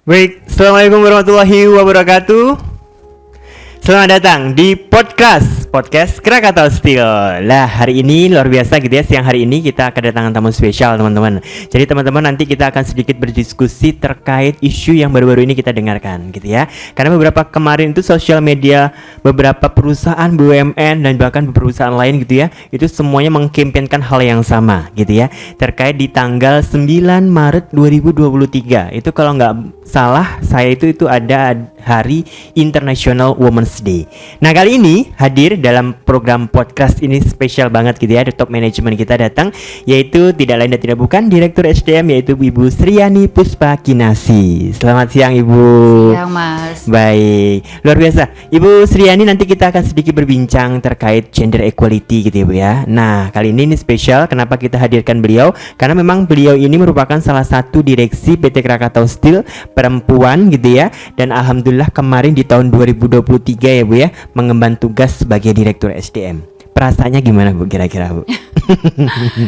Baik, Assalamualaikum warahmatullahi wabarakatuh. Selamat datang di podcast Krakatau Steel. Lah, hari ini luar biasa gitu ya. Siang hari ini kita kedatangan tamu spesial, teman-teman. Jadi teman-teman, nanti kita akan sedikit berdiskusi terkait isu yang baru-baru ini kita dengarkan gitu ya. Karena beberapa kemarin itu sosial media, beberapa perusahaan BUMN dan bahkan perusahaan lain gitu ya, itu semuanya mengkampanyekan hal yang sama gitu ya. Terkait di tanggal 9 Maret 2023. Itu kalau nggak salah saya itu ada Hari International Women's Day. Nah, kali ini hadir dalam program podcast ini spesial banget gitu ya. The top management kita datang, yaitu tidak lain dan tidak bukan Direktur SDM, yaitu Ibu Sriani Puspa Kinasi. Selamat siang, Ibu. Siang, Mas. Baik, luar biasa. Ibu Sriani, nanti kita akan sedikit berbincang terkait gender equality gitu ya, Bu ya. Nah, kali ini spesial. Kenapa kita hadirkan beliau? Karena memang beliau ini merupakan salah satu direksi PT Krakatau Steel perempuan gitu ya. Dan alhamdulillah kemarin di tahun 2023 ya, Bu ya, mengemban tugas sebagai Direktur SDM. Perasaannya gimana, Bu, kira-kira, Bu?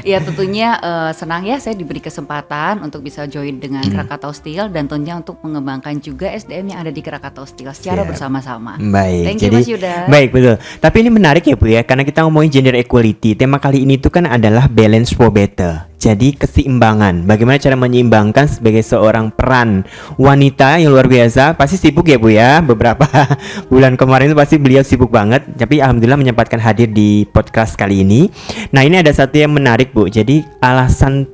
Ya tentunya senang ya saya diberi kesempatan untuk bisa join dengan Krakatau Steel dan tentunya untuk mengembangkan juga SDM yang ada di Krakatau Steel secara bersama-sama. Baik, Thank you, jadi Mas Yuda. baik, betul. Tapi ini menarik ya, Bu ya, karena kita ngomongin gender equality. Tema kali ini tuh kan adalah balance for better. Jadi keseimbangan. Bagaimana cara menyeimbangkan sebagai seorang peran wanita yang luar biasa. Pasti sibuk ya, Bu ya. Beberapa bulan kemarin itu pasti beliau sibuk banget. Tapi alhamdulillah menyempatkan hadir di podcast kali ini. Nah, ini ada satu yang menarik, Bu. Jadi alasan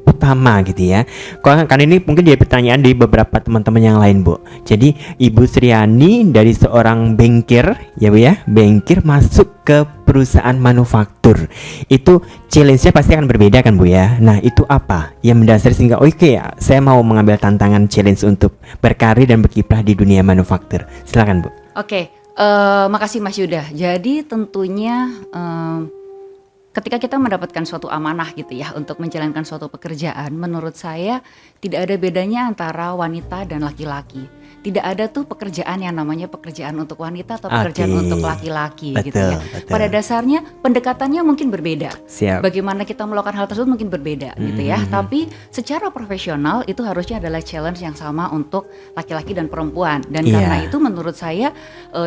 utama gitu ya. Karena ini mungkin jadi pertanyaan dari beberapa teman-teman yang lain, Bu. Jadi Ibu Sriani dari seorang bankir ya, Bu ya, bankir masuk ke perusahaan manufaktur. Itu challenge-nya pasti akan berbeda kan, Bu ya. Nah, itu apa yang mendasari sehingga ya, saya mau mengambil tantangan challenge untuk berkarir dan berkiprah di dunia manufaktur. Silakan, Bu. Oke, makasih Mas Yuda. Jadi tentunya ketika kita mendapatkan suatu amanah gitu ya untuk menjalankan suatu pekerjaan, menurut saya tidak ada bedanya antara wanita dan laki-laki. Tidak ada tuh pekerjaan yang namanya pekerjaan untuk wanita atau pekerjaan untuk laki-laki gitu ya. Betul. Pada dasarnya pendekatannya mungkin berbeda. Siap. Bagaimana kita melakukan hal tersebut mungkin berbeda gitu ya. Tapi secara profesional itu harusnya adalah challenge yang sama untuk laki-laki dan perempuan. Dan karena itu menurut saya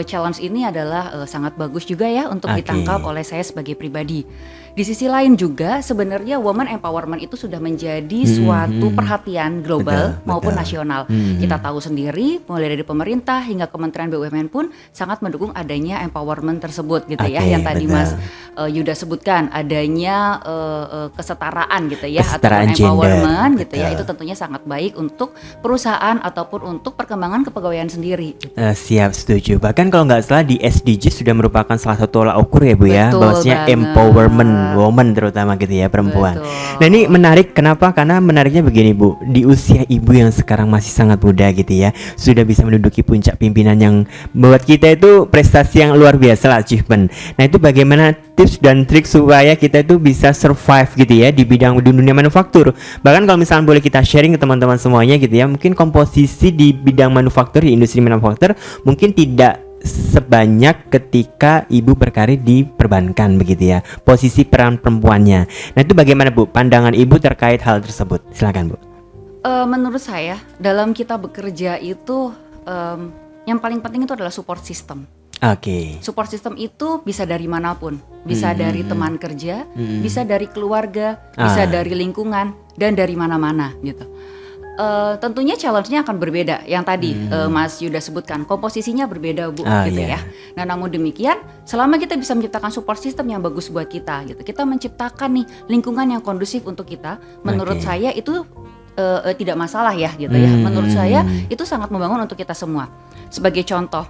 challenge ini adalah sangat bagus juga ya untuk ditangkap oleh saya sebagai pribadi. Di sisi lain juga sebenarnya woman empowerment itu sudah menjadi suatu perhatian global maupun nasional. Kita tahu sendiri mulai dari pemerintah hingga Kementerian BUMN pun sangat mendukung adanya empowerment tersebut gitu ya. Yang tadi Mas Yuda sebutkan adanya kesetaraan gitu ya, atau empowerment gitu ya. Itu tentunya sangat baik untuk perusahaan ataupun untuk perkembangan kepegawaian sendiri. Siap, setuju. Bahkan kalau nggak salah di SDG sudah merupakan salah satu tolak ukur ya, Bu ya, Betul bahwasanya banget. empowerment woman terutama gitu ya, perempuan. Betul. Nah, ini menarik. Kenapa? Karena menariknya begini, Bu. Di usia ibu yang sekarang masih sangat muda gitu ya, sudah bisa menduduki puncak pimpinan yang buat kita itu prestasi yang luar biasa lah, achievement. Nah, itu bagaimana tips dan trik supaya kita itu bisa survive gitu ya di bidang di dunia manufaktur. Bahkan kalau misalnya boleh kita sharing ke teman-teman semuanya gitu ya, mungkin komposisi di bidang manufaktur, di industri manufaktur mungkin tidak sebanyak ketika ibu berkarir di perbankan begitu ya, posisi peran perempuannya. Nah, itu bagaimana, Bu, pandangan ibu terkait hal tersebut? Silakan, Bu. Menurut saya dalam kita bekerja itu yang paling penting itu adalah support system. Support system itu bisa dari manapun, bisa dari teman kerja, bisa dari keluarga, bisa dari lingkungan dan dari mana-mana gitu. Tentunya challenge-nya akan berbeda. Yang tadi Mas Yuda sebutkan komposisinya berbeda, Bu, gitu ya. Nah, namun demikian selama kita bisa menciptakan support system yang bagus buat kita gitu, kita menciptakan nih lingkungan yang kondusif untuk kita, menurut saya itu tidak masalah ya gitu ya. Menurut saya itu sangat membangun untuk kita semua. Sebagai contoh,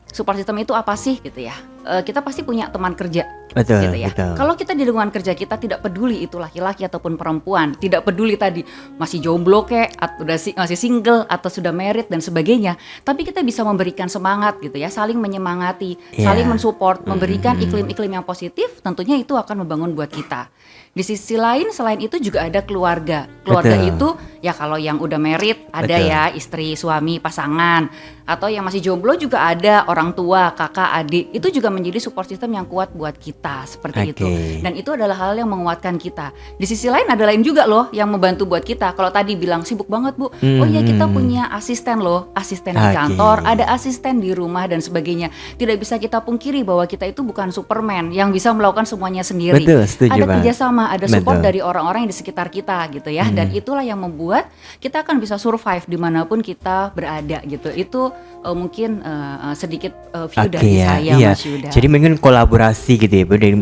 support system itu apa sih gitu ya? Kita pasti punya teman kerja. Betul, gitu ya. betul. Kalau kita di lingkungan kerja kita tidak peduli itu laki-laki ataupun perempuan, tidak peduli tadi masih jomblo kek, atau masih single atau sudah married dan sebagainya, tapi kita bisa memberikan semangat gitu ya, saling menyemangati, saling mensupport, memberikan iklim-iklim yang positif, tentunya itu akan membangun buat kita. Di sisi lain selain itu juga ada keluarga. Keluarga itu ya kalau yang udah married ada ya istri, suami, pasangan, atau yang masih jomblo juga ada orang tua, kakak, adik. Itu juga menjadi support system yang kuat buat kita. kita seperti itu. Dan itu adalah hal yang menguatkan kita. Di sisi lain ada lain juga loh yang membantu buat kita. Kalau tadi bilang sibuk banget Bu, oh iya kita punya asisten loh, asisten di kantor, ada asisten di rumah dan sebagainya. Tidak bisa kita pungkiri bahwa kita itu bukan Superman yang bisa melakukan semuanya sendiri. Betul, setuju, ada Bang. kerjasama, ada support dari orang-orang yang di sekitar kita gitu ya. Dan itulah yang membuat kita akan bisa survive dimanapun kita berada gitu. Itu mungkin sedikit view dari saya, Mas Yuda. Jadi mungkin kolaborasi gitu ya Bu, dari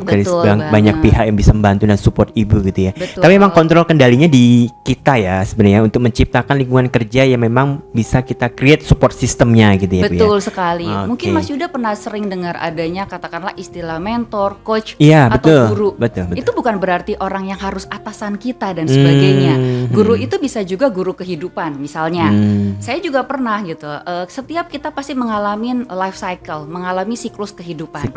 banyak pihak yang bisa membantu dan support Ibu gitu ya. Tapi memang kontrol kendalinya di kita ya sebenarnya untuk menciptakan lingkungan kerja yang memang bisa kita create support sistemnya gitu ya Bu. Betul sekali. Mungkin Mas Yuda pernah sering dengar adanya katakanlah istilah mentor, coach betul, atau guru. Betul. Itu bukan berarti orang yang harus atasan kita dan sebagainya. Guru itu bisa juga guru kehidupan. Misalnya, saya juga pernah gitu. Setiap kita pasti mengalami life cycle, mengalami siklus kehidupan.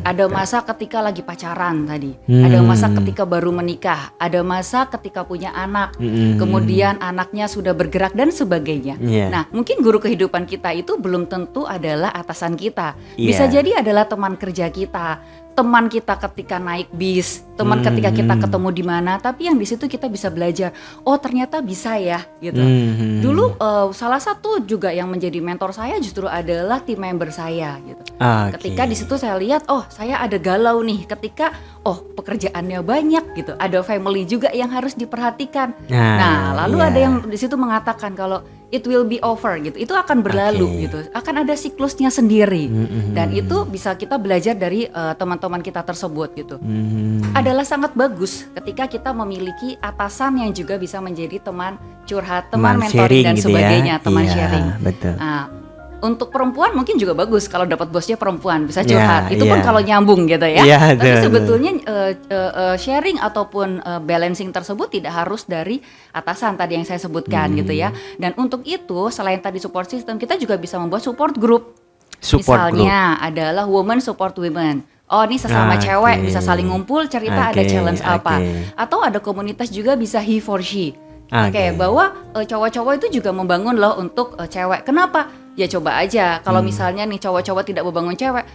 Ada masa ketika lagi pacaran tadi, ada masa ketika baru menikah, ada masa ketika punya anak, kemudian anaknya sudah bergerak dan sebagainya. Nah, mungkin guru kehidupan kita itu belum tentu adalah atasan kita. Bisa jadi adalah teman kerja kita, teman kita ketika naik bis, teman ketika kita ketemu di mana, tapi yang di situ kita bisa belajar, oh ternyata bisa ya gitu. Dulu salah satu juga yang menjadi mentor saya justru adalah tim member saya gitu. Ketika di situ saya lihat, oh saya ada galau nih, ketika pekerjaannya banyak gitu, ada family juga yang harus diperhatikan. Nah, lalu ada yang di situ mengatakan kalau it will be over gitu, itu akan berlalu gitu, akan ada siklusnya sendiri. Dan itu bisa kita belajar dari teman-teman kita tersebut gitu. Adalah sangat bagus ketika kita memiliki atasan yang juga bisa menjadi teman curhat, teman mentoring dan gitu sebagainya, teman sharing. Betul. Nah, untuk perempuan mungkin juga bagus kalau dapat bosnya perempuan, bisa curhat. Itu pun kalau nyambung gitu ya. Tapi sebetulnya sharing ataupun balancing tersebut tidak harus dari atasan tadi yang saya sebutkan gitu ya. Dan untuk itu selain tadi support system, kita juga bisa membuat support group. Misalnya adalah women support women. Oh ini sesama cewek bisa saling ngumpul cerita ada challenge apa. Atau ada komunitas juga bisa he for she. Bahwa cowok-cowok itu juga membangun loh untuk cewek. Kenapa? Ya coba aja kalau misalnya nih cowok-cowok tidak membangun cewek,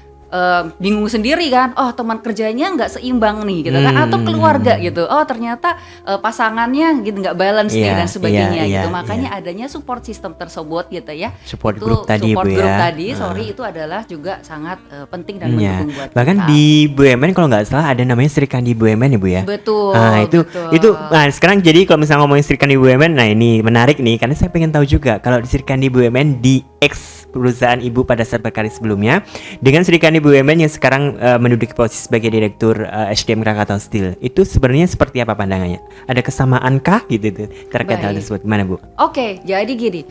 bingung sendiri kan, oh teman kerjanya nggak seimbang nih gitu kan, atau keluarga gitu, oh ternyata pasangannya gitu nggak balance nih dan sebagainya gitu. Makanya adanya support system tersebut gitu ya, support itu group tadi support Bu group ya. tadi itu adalah juga sangat penting dan mendukung buat bahkan kita. Di BUMN kalau nggak salah ada namanya Serikandi BUMN ya Bu ya. Betul. Nah itu nah sekarang jadi kalau misalnya ngomongin Serikandi BUMN, nah ini menarik nih karena saya pengen tahu juga kalau di Serikandi BUMN di ex perusahaan ibu pada saat berkarir sebelumnya dengan Serikandi BUMN yang sekarang menduduki posisi sebagai direktur SDM Krakatau Steel, itu sebenarnya seperti apa pandangannya? Ada kesamankah gitu terkait hal tersebut? Gimana Bu? Oke, jadi gini,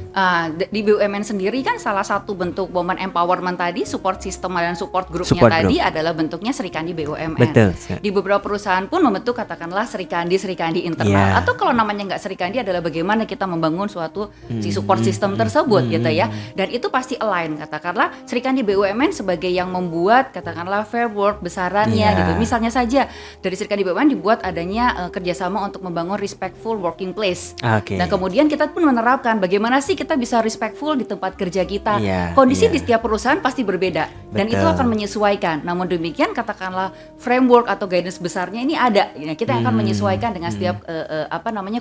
di BUMN sendiri kan salah satu bentuk women empowerment tadi, support system dan support groupnya tadi adalah bentuknya Serikandi BUMN. Betul. Di beberapa perusahaan pun membentuk katakanlah Serikandi internal, atau kalau namanya nggak Serikandi adalah bagaimana kita membangun suatu si support system tersebut gitu ya. Dan itu pasti align, katakanlah Serikandi BUMN sebagai yang membuat katakanlah framework besarannya gitu. Misalnya saja dari Serikandi BUMN dibuat adanya kerjasama untuk membangun respectful working place. Nah kemudian kita pun menerapkan bagaimana sih kita bisa respectful di tempat kerja kita. Kondisi di setiap perusahaan pasti berbeda. Dan itu akan menyesuaikan. Namun demikian katakanlah framework atau guidance besarnya ini ada. Kita akan menyesuaikan dengan setiap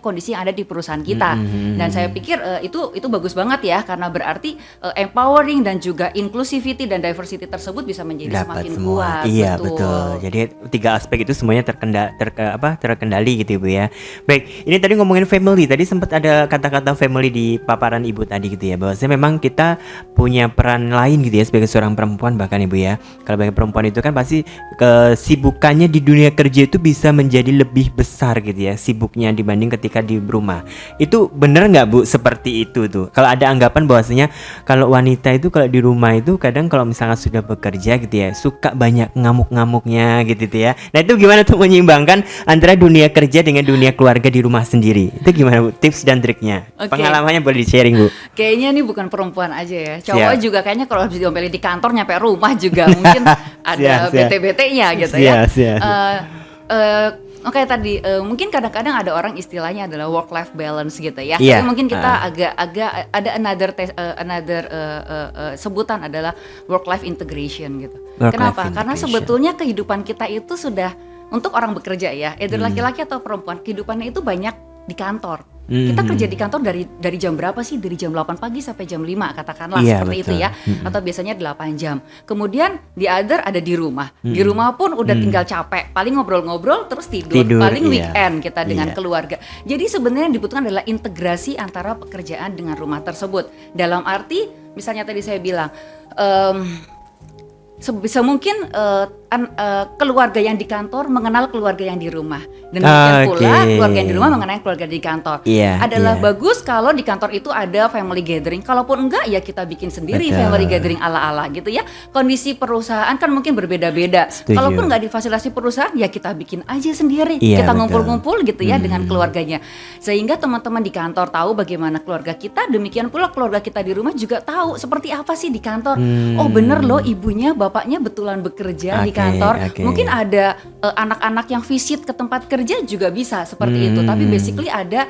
kondisi yang ada di perusahaan kita. Dan saya pikir itu bagus banget ya, karena berarti empowering dan juga inclusivity dan diversity tersebut bisa menjadi semakin kuat. Iya betul. Jadi 3 aspek itu semuanya terkendali gitu Ibu ya. Baik, ini tadi ngomongin family. Tadi sempat ada kata-kata family di paparan Ibu tadi gitu ya. Bahwasanya memang kita punya peran lain gitu ya sebagai seorang perempuan bahkan Ibu ya. Kalau bagi perempuan itu kan pasti kesibukannya di dunia kerja itu bisa menjadi lebih besar gitu ya, sibuknya dibanding ketika di rumah. Itu benar nggak Bu seperti itu tuh? Kalau ada anggapan bahwasanya kalau wanita itu kalau di rumah itu kadang kalau misalnya sudah bekerja gitu ya suka banyak ngamuk-ngamuknya gitu ya. Nah itu gimana tuh menyeimbangkan antara dunia kerja dengan dunia keluarga di rumah sendiri? Itu gimana Bu? Tips dan triknya? Pengalamannya boleh di-sharing Bu? Kayaknya ini bukan perempuan aja ya. Cowok juga kayaknya kalau habis diomelin di kantor nyampe rumah juga mungkin ada bete-betenya gitu ya. Oke, tadi mungkin kadang-kadang ada orang istilahnya adalah work life balance gitu ya. Iya. Tapi mungkin kita agak ada another sebutan adalah work life integration gitu. Work Kenapa? life Karena integration. sebetulnya kehidupan kita itu sudah untuk orang bekerja ya, either laki-laki atau perempuan, kehidupannya itu banyak di kantor. Kita kerja di kantor dari jam berapa sih? Dari jam 8 pagi sampai jam 5 katakanlah, Iya, seperti itu betul. ya. Atau biasanya 8 jam. Kemudian di other ada di rumah. Di rumah pun udah tinggal capek, paling ngobrol-ngobrol terus tidur. Paling Iya. weekend kita dengan Iya. keluarga. Jadi sebenarnya yang dibutuhkan adalah integrasi antara pekerjaan dengan rumah tersebut. Dalam arti misalnya tadi saya bilang sebisa mungkin keluarga yang di kantor mengenal keluarga yang di rumah, dan demikian pula keluarga yang di rumah mengenal keluarga di kantor. Adalah bagus kalau di kantor itu ada family gathering. Kalaupun enggak ya kita bikin sendiri family gathering ala-ala gitu ya. Kondisi perusahaan kan mungkin berbeda-beda. Kalaupun enggak difasilitasi perusahaan ya kita bikin aja sendiri. Kita ngumpul-ngumpul gitu ya dengan keluarganya. Sehingga teman-teman di kantor tahu bagaimana keluarga kita, demikian pula keluarga kita di rumah juga tahu seperti apa sih di kantor. Oh bener loh, ibunya bapaknya betulan bekerja di kantor. Mungkin ada anak-anak yang visit ke tempat kerja juga bisa seperti itu. Tapi basically ada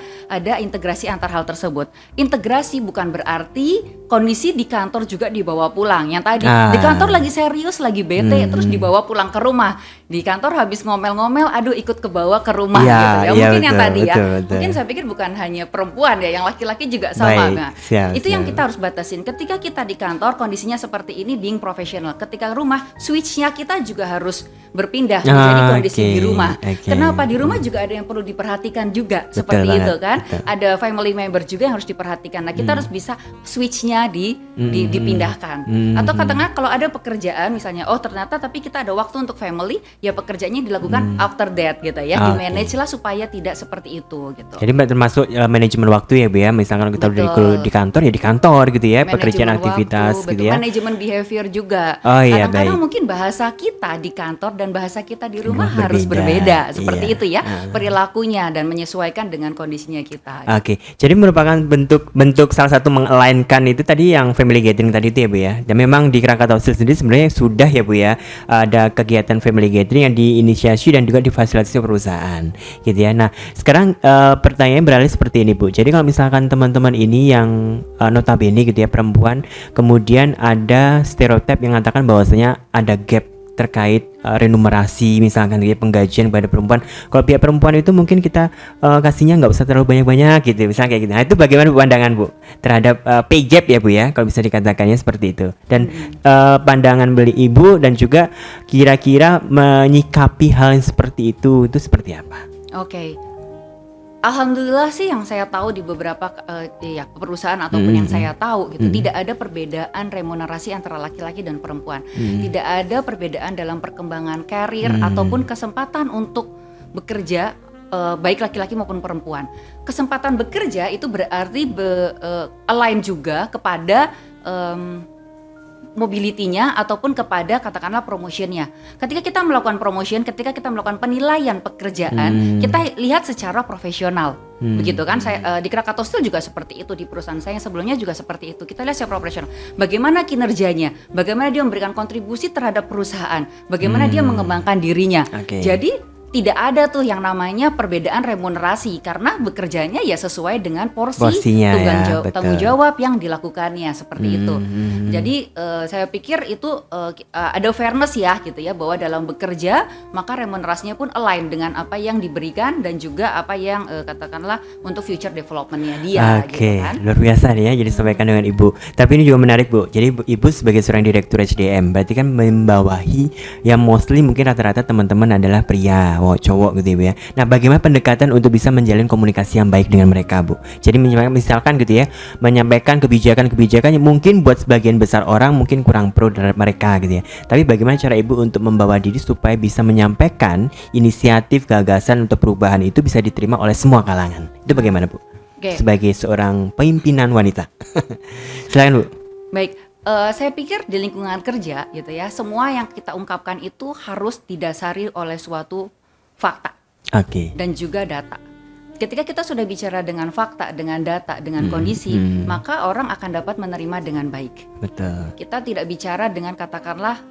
integrasi antar hal tersebut. Integrasi bukan berarti kondisi di kantor juga dibawa pulang. Yang tadi di kantor lagi serius, lagi bete, terus dibawa pulang ke rumah. Di kantor habis ngomel-ngomel, aduh ikut ke bawah ke rumah gitu ya. Mungkin yang tadi mungkin saya pikir bukan hanya perempuan ya, yang laki-laki juga sama. Itu yang kita harus batasin. Ketika kita di kantor kondisinya seperti ini, being profesional. Ketika rumah, switch-nya kita juga harus berpindah menjadi kondisi di rumah. Kenapa? Di rumah juga ada yang perlu diperhatikan juga, seperti itu kan. Ada family member juga yang harus diperhatikan. Nah, kita harus bisa switch-nya dipindahkan. Atau katakanlah kalau ada pekerjaan misalnya, oh ternyata tapi kita ada waktu untuk family, ya pekerjaannya dilakukan after that gitu ya. Di-manage lah supaya tidak seperti itu gitu. Jadi termasuk manajemen waktu ya Bu ya. Misalkan kita udah di kantor ya di kantor gitu ya, pekerjaan aktivitas gitu ya. Manajemen behavior juga. Kadang-kadang mungkin bahasa kita di kantor dan bahasa kita di rumah harus berbeda seperti itu ya, perilakunya dan menyesuaikan dengan kondisinya kita. Jadi merupakan bentuk salah satu meng-align-kan itu tadi yang family gathering tadi itu ya Bu ya. Dan memang di Krakatau Steel sendiri sebenarnya sudah ya Bu ya, ada kegiatan family gathering yang diinisiasi dan juga difasilitasi perusahaan gitu ya. Nah sekarang pertanyaannya beralih seperti ini Bu. Jadi kalau misalkan teman-teman ini yang notabene gitu ya perempuan, kemudian ada stereotip yang mengatakan bahwasanya ada gap terkait remunerasi misalkan gitu, penggajian pada perempuan. Kalau pihak perempuan itu mungkin kita kasihnya nggak usah terlalu banyak-banyak gitu, misalnya kayak gitu. Nah itu bagaimana pandangan Bu terhadap pay gap ya Bu ya, kalau bisa dikatakannya seperti itu. Dan pandangan beli Ibu dan juga kira-kira menyikapi hal yang seperti itu seperti apa? Alhamdulillah sih yang saya tahu di beberapa perusahaan ataupun yang saya tahu gitu, tidak ada perbedaan remunerasi antara laki-laki dan perempuan. Tidak ada perbedaan dalam perkembangan karir ataupun kesempatan untuk bekerja, baik laki-laki maupun perempuan. Kesempatan bekerja itu berarti align juga kepada mobility-nya ataupun kepada katakanlah promotion-nya. Ketika kita melakukan promotion, ketika kita melakukan penilaian pekerjaan, kita lihat secara profesional. Begitu kan? Saya di Krakatau Steel juga seperti itu, di perusahaan saya yang sebelumnya juga seperti itu. Kita lihat secara profesional. Bagaimana kinerjanya? Bagaimana dia memberikan kontribusi terhadap perusahaan? Bagaimana dia mengembangkan dirinya? Jadi tidak ada tuh yang namanya perbedaan remunerasi karena bekerjanya ya sesuai dengan porsinya, tanggung jawab yang dilakukannya seperti itu. Jadi saya pikir itu ada fairness ya gitu ya, bahwa dalam bekerja maka remunerasinya pun align dengan apa yang diberikan dan juga apa yang katakanlah untuk future development-nya dia. Gitu kan? Luar biasa nih ya, jadi sampaikan dengan Ibu. Tapi ini juga menarik Bu. Jadi Ibu sebagai seorang direktur HDM berarti kan membawahi yang mostly mungkin rata-rata teman-teman adalah pria, cowok gitu ya. Nah, bagaimana pendekatan untuk bisa menjalin komunikasi yang baik dengan mereka, Bu? Jadi misalkan gitu ya, menyampaikan kebijakan-kebijakan yang mungkin buat sebagian besar orang mungkin kurang pro terhadap mereka gitu ya. Tapi bagaimana cara Ibu untuk membawa diri supaya bisa menyampaikan inisiatif gagasan untuk perubahan itu bisa diterima oleh semua kalangan? Itu bagaimana, Bu? Sebagai seorang pimpinan wanita. Silakan, Bu. Baik. Saya pikir di lingkungan kerja gitu ya, semua yang kita ungkapkan itu harus didasari oleh suatu fakta dan juga data. Ketika kita sudah bicara dengan fakta, dengan data, dengan kondisi, maka orang akan dapat menerima dengan baik. Betul. Kita tidak bicara dengan katakanlah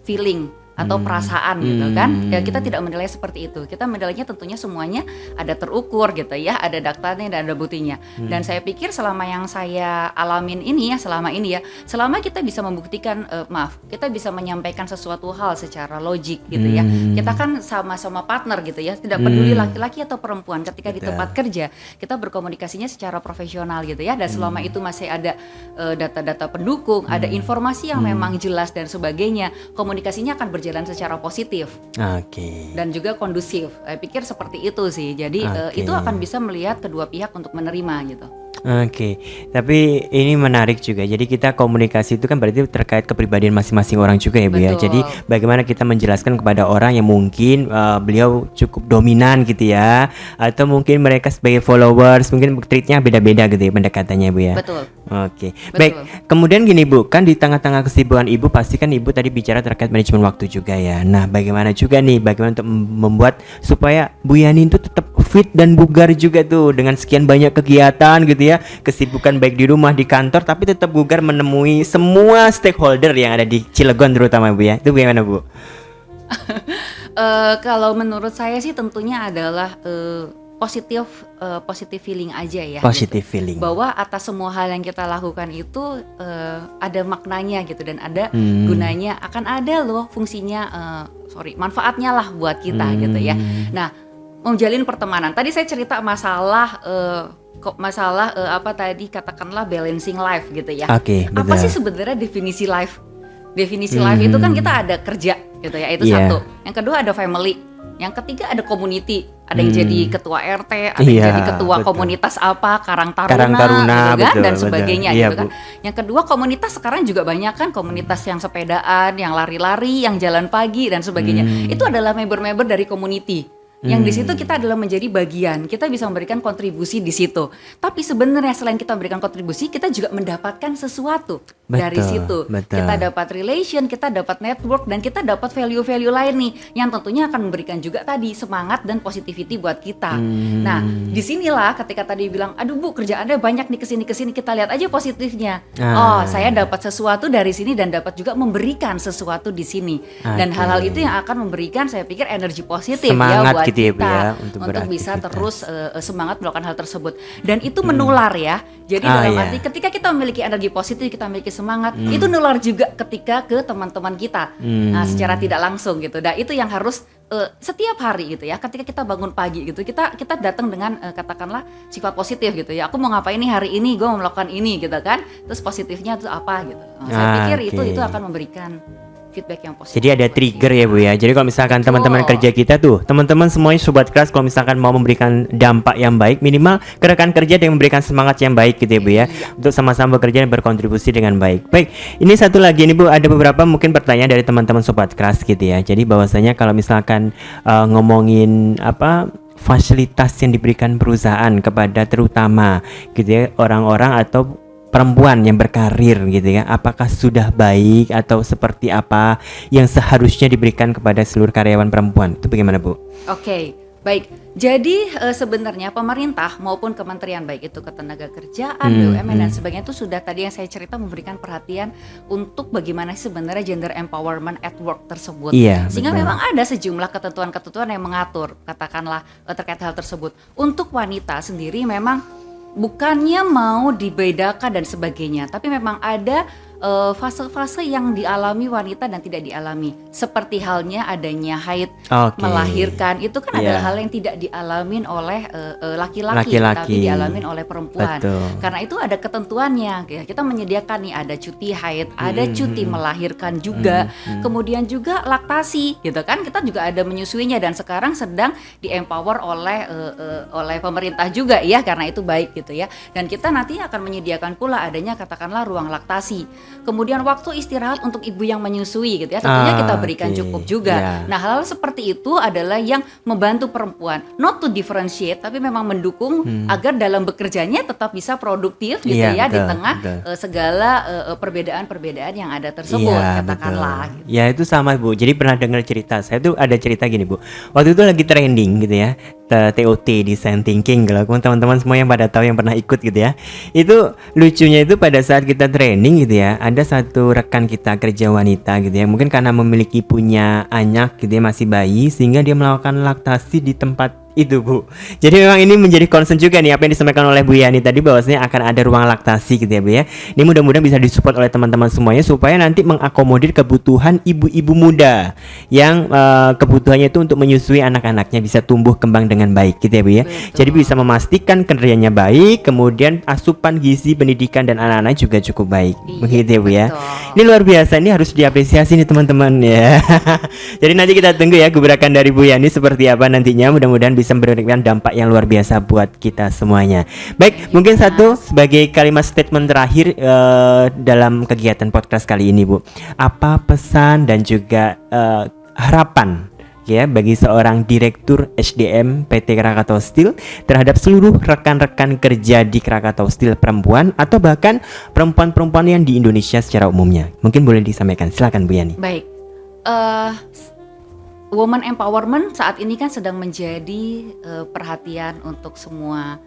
feeling atau perasaan gitu kan. Ya kita tidak menilai seperti itu. Kita menilainya tentunya semuanya ada terukur gitu ya, ada daftarnya dan ada buktinya. Dan saya pikir selama yang saya alamin ini ya, selama kita bisa membuktikan kita bisa menyampaikan sesuatu hal secara logik gitu ya. Kita kan sama-sama partner gitu ya, tidak peduli laki-laki atau perempuan. Ketika di tempat kerja, kita berkomunikasinya secara profesional gitu ya. Dan selama itu masih ada data-data pendukung, ada informasi yang memang jelas dan sebagainya, komunikasinya akan berjalan secara positif dan juga kondusif. Saya pikir seperti itu sih. Jadi itu akan bisa melihat kedua pihak untuk menerima gitu. Oke, tapi ini menarik juga. Jadi kita komunikasi itu kan berarti terkait kepribadian masing-masing orang juga ya Bu ya. Jadi bagaimana kita menjelaskan kepada orang yang mungkin beliau cukup dominan gitu ya, atau mungkin mereka sebagai followers mungkin treatnya beda-beda gitu ya pendekatannya Bu ya. Betul. Oke, baik. Kemudian gini Bu, kan di tengah-tengah kesibukan Ibu pasti kan Ibu tadi bicara terkait manajemen waktu juga ya. Nah, bagaimana untuk membuat supaya Bu Yani itu tetap fit dan bugar juga tuh dengan sekian banyak kegiatan gitu ya, kesibukan baik di rumah, di kantor, tapi tetap bugar menemui semua stakeholder yang ada di Cilegon terutama Bu ya. Itu bagaimana Bu? Kalau menurut saya sih tentunya adalah positive feeling aja ya. Positive feeling. Bahwa atas semua hal yang kita lakukan itu ada maknanya gitu dan ada gunanya, akan ada loh fungsinya, manfaatnya lah buat kita gitu ya. Nah, menjalin pertemanan. Tadi saya cerita masalah tadi katakanlah balancing life gitu ya. Oke, betul. Apa sih sebenarnya definisi life? Definisi life itu kan kita ada kerja gitu ya, itu satu. Yang kedua ada family. Yang ketiga ada community, ada yang jadi ketua RT, ada yang jadi ketua komunitas Karang Taruna gitu kan, dan sebagainya gitu kan. Yang kedua komunitas sekarang juga banyak kan, komunitas yang sepedaan, yang lari-lari, yang jalan pagi dan sebagainya. Itu adalah member-member dari community. Yang di situ kita adalah menjadi bagian, kita bisa memberikan kontribusi di situ. Tapi sebenarnya selain kita memberikan kontribusi, kita juga mendapatkan sesuatu dari situ. Kita dapat relation, kita dapat network, dan kita dapat value-value lain nih, yang tentunya akan memberikan juga tadi semangat dan positivity buat kita. Nah, disinilah ketika tadi bilang, aduh Bu, kerjaannya banyak nih kesini, kita lihat aja positifnya. Oh, saya dapat sesuatu dari sini dan dapat juga memberikan sesuatu di sini. Dan hal-hal itu yang akan memberikan, saya pikir, energi positif semangat ya buat gitu ya, Bu, kita ya, untuk bisa terus semangat melakukan hal tersebut. Dan itu menular ya. Jadi dalam arti ketika kita memiliki energi positif, kita memiliki semangat, itu nular juga ketika ke teman-teman kita. Nah, secara tidak langsung gitu. Dan itu yang harus setiap hari gitu ya. Ketika kita bangun pagi gitu, kita datang dengan katakanlah sifat positif gitu ya. Aku mau ngapain nih hari ini? Gue mau melakukan ini gitu kan. Terus positifnya itu apa gitu. Saya pikir itu akan memberikan feedback yang positif. Jadi ada trigger ya Bu ya. Jadi kalau misalkan teman-teman kerja kita tuh, teman-teman semuanya sobat keras, kalau misalkan mau memberikan dampak yang baik, minimal ke rekan kerja yang memberikan semangat yang baik gitu ya Bu ya, untuk sama-sama bekerja dan berkontribusi dengan baik. Baik, ini satu lagi nih Bu, ada beberapa mungkin pertanyaan dari teman-teman sobat keras gitu ya. Jadi bahwasanya kalau misalkan ngomongin fasilitas yang diberikan perusahaan kepada terutama gitu ya orang-orang atau perempuan yang berkarir gitu ya, apakah sudah baik atau seperti apa yang seharusnya diberikan kepada seluruh karyawan perempuan? Itu bagaimana Bu? Oke, baik. Jadi sebenarnya pemerintah maupun kementerian baik itu ketenagakerjaan, BUMN dan sebagainya itu sudah tadi yang saya cerita memberikan perhatian untuk bagaimana sebenarnya gender empowerment at work tersebut. Sehingga memang ada sejumlah ketentuan-ketentuan yang mengatur katakanlah terkait hal tersebut. Untuk wanita sendiri memang bukannya mau dibedakan dan sebagainya, tapi memang ada fase-fase yang dialami wanita dan tidak dialami. Seperti halnya adanya haid, melahirkan, itu kan adalah hal yang tidak dialamin oleh laki-laki, tapi dialamin oleh perempuan. Karena itu ada ketentuannya. Kita menyediakan nih ada cuti haid, ada cuti melahirkan juga, kemudian juga laktasi, gitu kan? Kita juga ada menyusuinya dan sekarang sedang di-empower oleh pemerintah juga ya, karena itu baik gitu ya. Dan kita nanti akan menyediakan pula adanya katakanlah ruang laktasi. Kemudian waktu istirahat untuk ibu yang menyusui gitu ya, tentunya kita berikan cukup juga. Nah, hal-hal seperti itu adalah yang membantu perempuan, not to differentiate, tapi memang mendukung agar dalam bekerjanya tetap bisa produktif gitu ya, di tengah segala perbedaan-perbedaan yang ada tersebut, katakanlah. Gitu. Ya itu sama Bu, jadi pernah dengar cerita, saya tuh ada cerita gini Bu, waktu itu lagi trending gitu ya, TOT, design thinking, kalau teman-teman semua yang pada tahu yang pernah ikut gitu ya, itu lucunya itu pada saat kita training gitu ya, ada satu rekan kita kerja wanita gitu ya, mungkin karena memiliki punya anak gitu ya, masih bayi, sehingga dia melakukan laktasi di tempat itu Bu. Jadi memang ini menjadi concern juga nih apa yang disampaikan oleh Bu Yani tadi, bahwasanya akan ada ruang laktasi gitu ya Bu ya. Ini mudah-mudahan bisa disupport oleh teman-teman semuanya supaya nanti mengakomodir kebutuhan ibu-ibu muda yang kebutuhannya itu untuk menyusui anak-anaknya bisa tumbuh kembang dengan baik gitu ya Bu ya. Betul. Jadi bisa memastikan kinerjanya baik, kemudian asupan gizi, pendidikan dan anak-anak juga cukup baik. Begitu ya Bu ya. Ini luar biasa, ini harus diapresiasi nih teman-teman ya. Jadi nanti kita tunggu ya gebrakan dari Bu Yani seperti apa nantinya, mudah-mudahan bisa memberikan dampak yang luar biasa buat kita semuanya. Baik, mungkin satu sebagai kalimat statement terakhir dalam kegiatan podcast kali ini Bu, apa pesan dan juga harapan ya bagi seorang direktur SDM PT Krakatau Steel terhadap seluruh rekan-rekan kerja di Krakatau Steel perempuan atau bahkan perempuan-perempuan yang di Indonesia secara umumnya? Mungkin boleh disampaikan, silakan Bu Yani. Baik, woman empowerment saat ini kan sedang menjadi perhatian untuk semua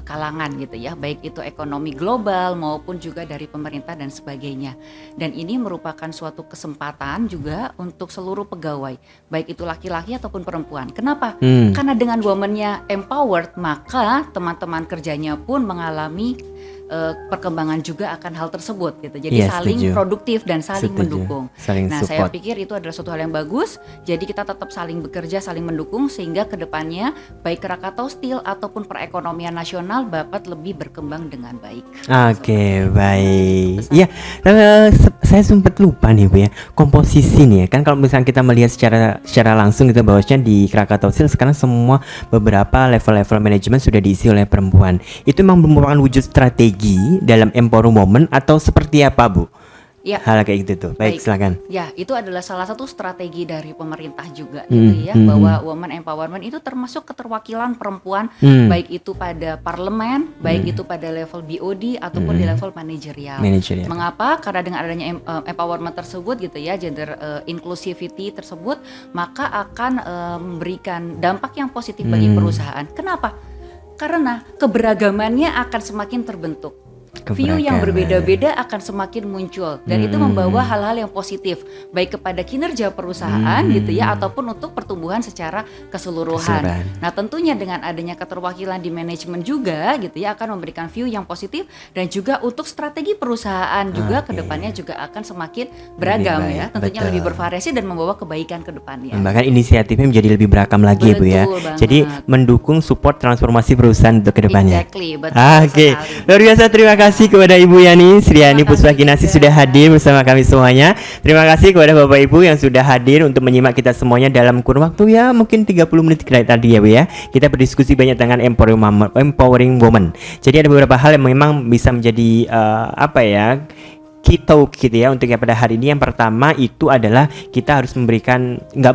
kalangan gitu ya, baik itu ekonomi global maupun juga dari pemerintah dan sebagainya. Dan ini merupakan suatu kesempatan juga untuk seluruh pegawai, baik itu laki-laki ataupun perempuan. Kenapa? Karena dengan woman-nya empowered, maka teman-teman kerjanya pun mengalami perkembangan juga akan hal tersebut gitu. Jadi saling produktif dan saling mendukung. Nah, saya pikir itu adalah suatu hal yang bagus. Jadi kita tetap saling bekerja, saling mendukung sehingga kedepannya baik Krakatau Steel ataupun perekonomian nasional dapat lebih berkembang dengan baik. Oke, baik. Iya, saya sempat lupa nih Bu ya, komposisi nih ya. Kan kalau misalnya kita melihat secara langsung gitu bahwasanya di Krakatau Steel sekarang semua beberapa level-level manajemen sudah diisi oleh perempuan. Itu memang merupakan wujud strategi dalam empower woman atau seperti apa Bu? Ya. Hal kayak gitu tuh. Baik, silakan. Ya, itu adalah salah satu strategi dari pemerintah juga gitu ya, bahwa woman empowerment itu termasuk keterwakilan perempuan baik itu pada parlemen, baik itu pada level BOD ataupun di level manajerial. Mengapa? Karena dengan adanya empowerment tersebut gitu ya, gender inclusivity tersebut, maka akan memberikan dampak yang positif bagi perusahaan. Kenapa? Karena keberagamannya akan semakin terbentuk. View yang berbeda-beda akan semakin muncul dan itu membawa hal-hal yang positif baik kepada kinerja perusahaan gitu ya ataupun untuk pertumbuhan secara keseluruhan. Nah, tentunya dengan adanya keterwakilan di manajemen juga gitu ya akan memberikan view yang positif dan juga untuk strategi perusahaan juga kedepannya juga akan semakin beragam ya, tentunya lebih bervariasi dan membawa kebaikan ke depannya. Bahkan inisiatifnya menjadi lebih beragam lagi Bu ya. Jadi mendukung support transformasi perusahaan untuk kedepannya. Oke, luar biasa, terima kasih kepada Ibu Yani Sriani Puspakinasi sudah hadir bersama kami semuanya. Terima kasih kepada Bapak Ibu yang sudah hadir untuk menyimak kita semuanya dalam kurun waktu ya mungkin 30 menit tadi ya Bu ya. Kita berdiskusi banyak dengan empowering woman. Jadi ada beberapa hal yang memang bisa menjadi kita gitu ya untuk yang pada hari ini. Yang pertama itu adalah kita harus memberikan, nggak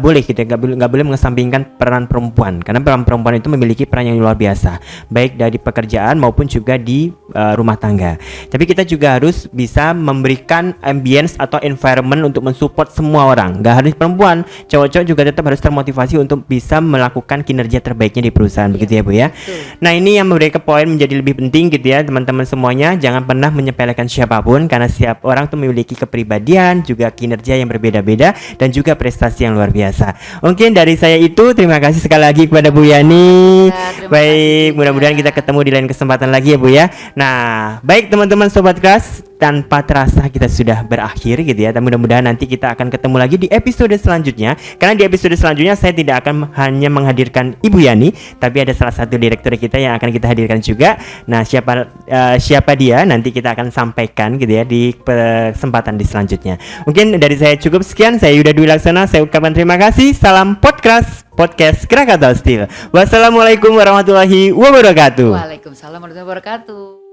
boleh mengesampingkan peran perempuan, karena peran perempuan itu memiliki peran yang luar biasa baik dari pekerjaan maupun juga di rumah tangga. Tapi kita juga harus bisa memberikan ambience atau environment untuk mensupport semua orang, nggak harus perempuan, cowok-cowok juga tetap harus termotivasi untuk bisa melakukan kinerja terbaiknya di perusahaan, begitu ya Bu ya. Nah, ini yang memberikan poin menjadi lebih penting gitu ya teman-teman semuanya. Jangan pernah menyepelekan siapapun, karena orang tuh memiliki kepribadian juga kinerja yang berbeda-beda dan juga prestasi yang luar biasa. Mungkin dari saya itu, terima kasih sekali lagi kepada Bu Yani. Baik, mudah-mudahan kita ketemu di lain kesempatan lagi ya Bu ya. Nah, baik teman-teman Sobat Keras, tanpa terasa kita sudah berakhir gitu ya. Dan mudah-mudahan nanti kita akan ketemu lagi di episode selanjutnya. Karena di episode selanjutnya saya tidak akan hanya menghadirkan Ibu Yani, tapi ada salah satu direktur kita yang akan kita hadirkan juga. Nah, siapa dia nanti kita akan sampaikan gitu ya di kesempatan di selanjutnya. Mungkin dari saya cukup sekian. Saya Yuda Dwi Laksana, saya ucapkan terima kasih. Salam podcast Krakatau Steel. Wassalamualaikum warahmatullahi wabarakatuh. Waalaikumsalam warahmatullahi wabarakatuh.